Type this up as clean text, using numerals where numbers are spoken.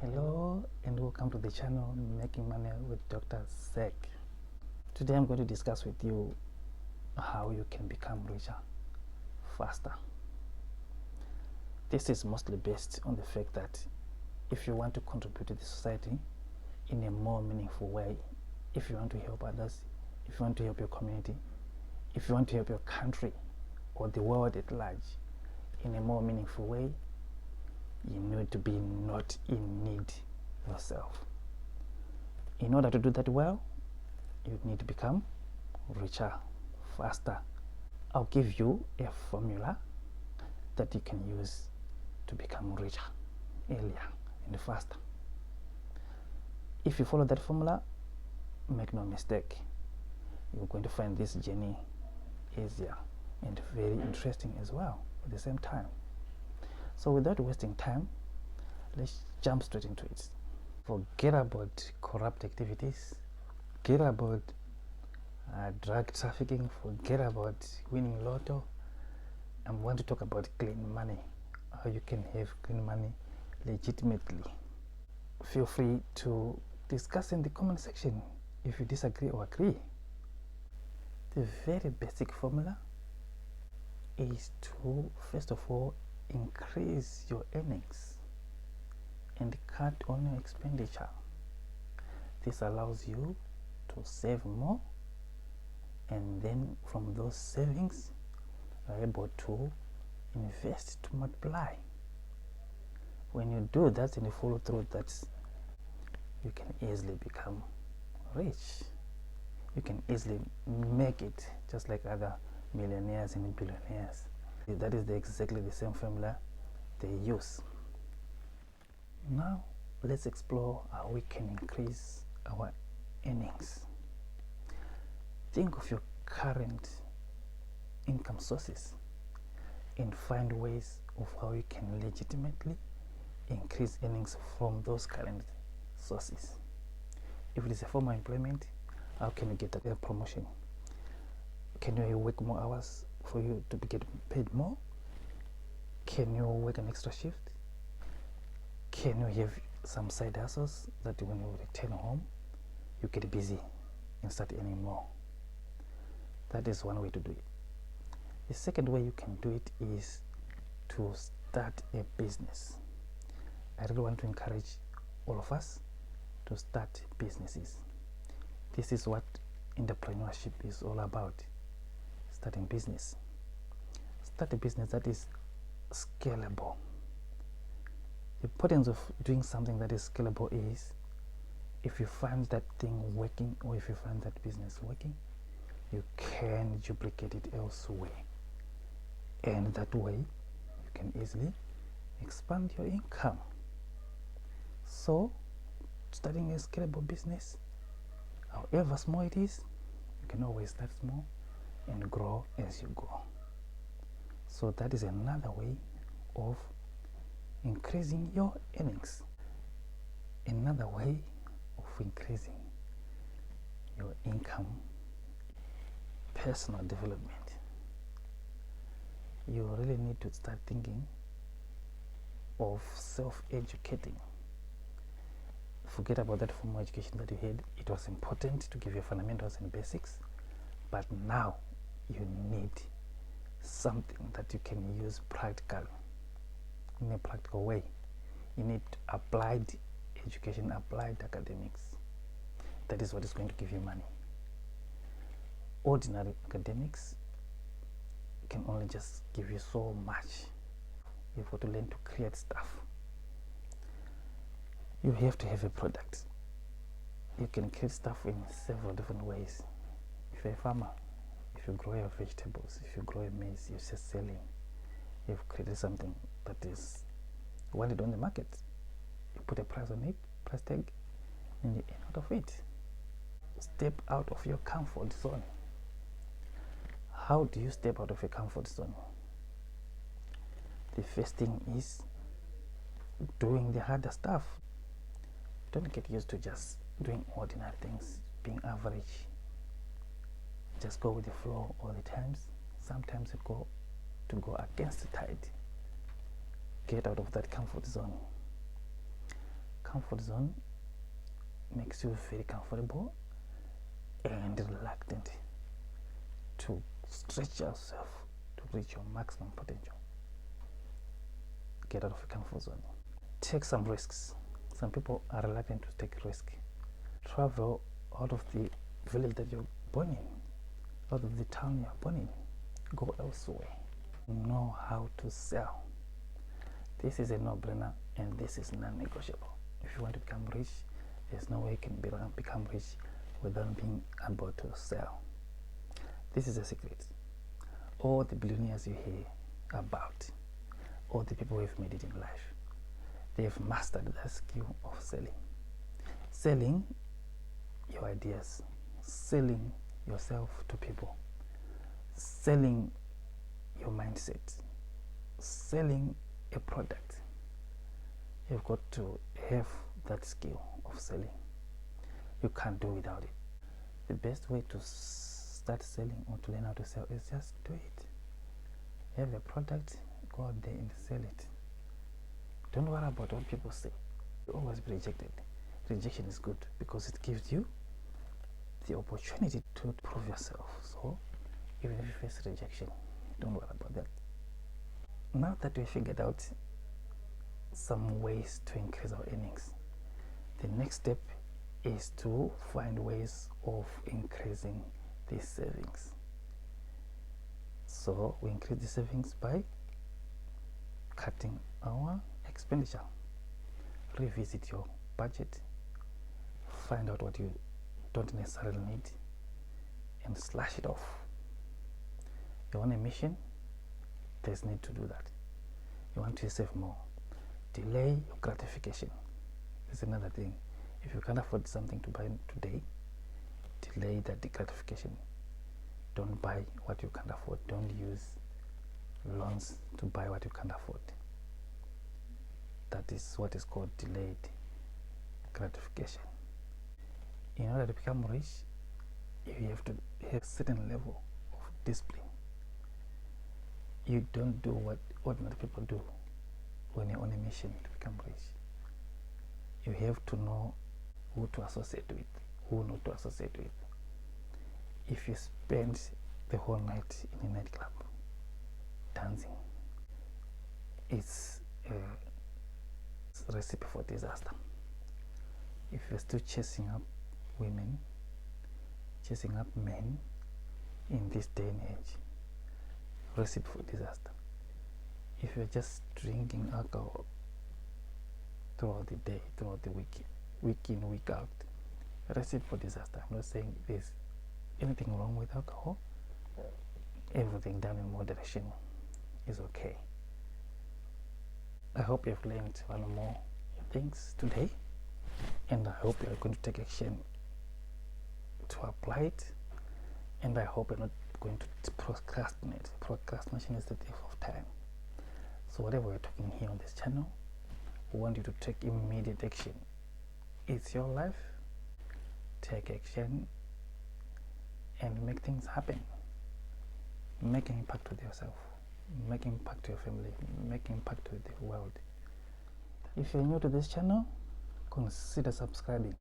Hello and welcome to the channel Making Money with Dr. Zek. Today I'm going to discuss with you how you can become richer faster. This is mostly based on the fact that if you want to contribute to the society in a more meaningful way, if you want to help others, if you want to help your community, if you want to help your country or the world at large in a more meaningful way, you need to be not in need yourself. In order to do that well, you need to become richer faster. I'll give you a formula that you can use to become richer earlier and faster. If you follow that formula, make no mistake, you're going to find this journey easier and very interesting as well at the same time. So without wasting time, let's jump straight into it. Forget about corrupt activities, forget about drug trafficking, forget about winning lotto. I want to talk about clean money, how you can have clean money legitimately. Feel free to discuss in the comment section if you disagree or agree. The very basic formula is to, first of all, increase your earnings and cut on your expenditure. This allows you to save more, and then from those savings you're able to invest to multiply. When you do that and you follow through that, you can easily become rich. You can easily make it just like other millionaires and billionaires. That is exactly the same formula they use. Now let's explore how we can increase our earnings. Think of your current income sources and find ways of how you can legitimately increase earnings from those current sources. If it is a formal employment, how can you get a promotion? Can you work more hours for you to get paid more? Can you work an extra shift? Can you have some side hustles that when you return home, you get busy and start earning more? That is one way to do it. The second way you can do it is to start a business. I really want to encourage all of us to start businesses. This is what entrepreneurship is all about. Starting business. Start a business that is scalable. The importance of doing something that is scalable is, if you find that thing working or if you find that business working, you can duplicate it elsewhere, and that way you can easily expand your income. So starting a scalable business, however small it is, you can always start small and grow as you go. So that is another way of increasing your earnings. Another way of increasing your income: personal development. You really need to start thinking of self-educating. Forget about that formal education that you had. It was important to give you fundamentals and basics, but now you need something that you can use practically, in a practical way. You need applied education, applied academics. That is what is going to give you money. Ordinary academics can only just give you so much. You've got to learn to create stuff. You have to have a product. You can create stuff in several different ways. If you're a farmer, if you grow your vegetables, if you grow your maize, you're just selling. You've created something that is wanted on the market. You put a price on it, price tag, and you earn out of it. Step out of your comfort zone. How do you step out of your comfort zone? The first thing is doing the harder stuff. Don't get used to just doing ordinary things, being average. Just go with the flow all the times. Sometimes you go to go against the tide. Get out of that comfort zone. comfort zone makes you very comfortable and reluctant to stretch yourself to reach your maximum potential. Get out of your comfort zone. Take some risks. Some people are reluctant to take risks. Travel out of the village that you're born in, out of the town you're born in. Go elsewhere. Know how to sell. This is a no-brainer and this is non-negotiable. If you want to become rich, there's no way you can become rich without being able to sell. This is a secret. All the billionaires you hear about, all the people who have made it in life, they've mastered the skill of selling. Selling your ideas, selling yourself to people, selling your mindset, selling a product. You've got to have that skill of selling. You can't do without it. The best way to start selling or to learn how to sell is just do it. Have a product, go out there and sell it. Don't worry about what people say. You always be rejected. Rejection is good because it gives you the opportunity to prove yourself. So even if you face rejection, don't worry about that. Now that we figured out some ways to increase our earnings, the next step is to find ways of increasing these savings. So we increase the savings by cutting our expenditure. Revisit your budget, find out what you don't necessarily need and slash it off. You want a mission? There's need to do that. You want to save more, delay your gratification. There's another thing. If you can't afford something to buy today, delay that gratification. Don't buy what you can't afford. Don't use loans to buy what you can't afford. That is what is called delayed gratification. In order to become rich, you have to have a certain level of discipline. You don't do what ordinary people do when you're on a mission to become rich. You have to know who to associate with, who not to associate with. If you spend the whole night in a nightclub dancing, it's a recipe for disaster. If you're still chasing up women, chasing up men in this day and age, recipe for disaster. If you're just drinking alcohol throughout the day, throughout the week in, week out, recipe for disaster. I'm not saying there's anything wrong with alcohol. Everything done in moderation is okay. I hope you've learned one or more things today, and I hope you're going to take action to apply it, and I hope you're not going to procrastinate. Procrastination is the thief of time. So whatever we're talking here on this channel, we want you to take immediate action. It's your life. Take action and make things happen. Make an impact with yourself, make an impact to your family, make an impact with the world. If you're new to this channel, consider subscribing.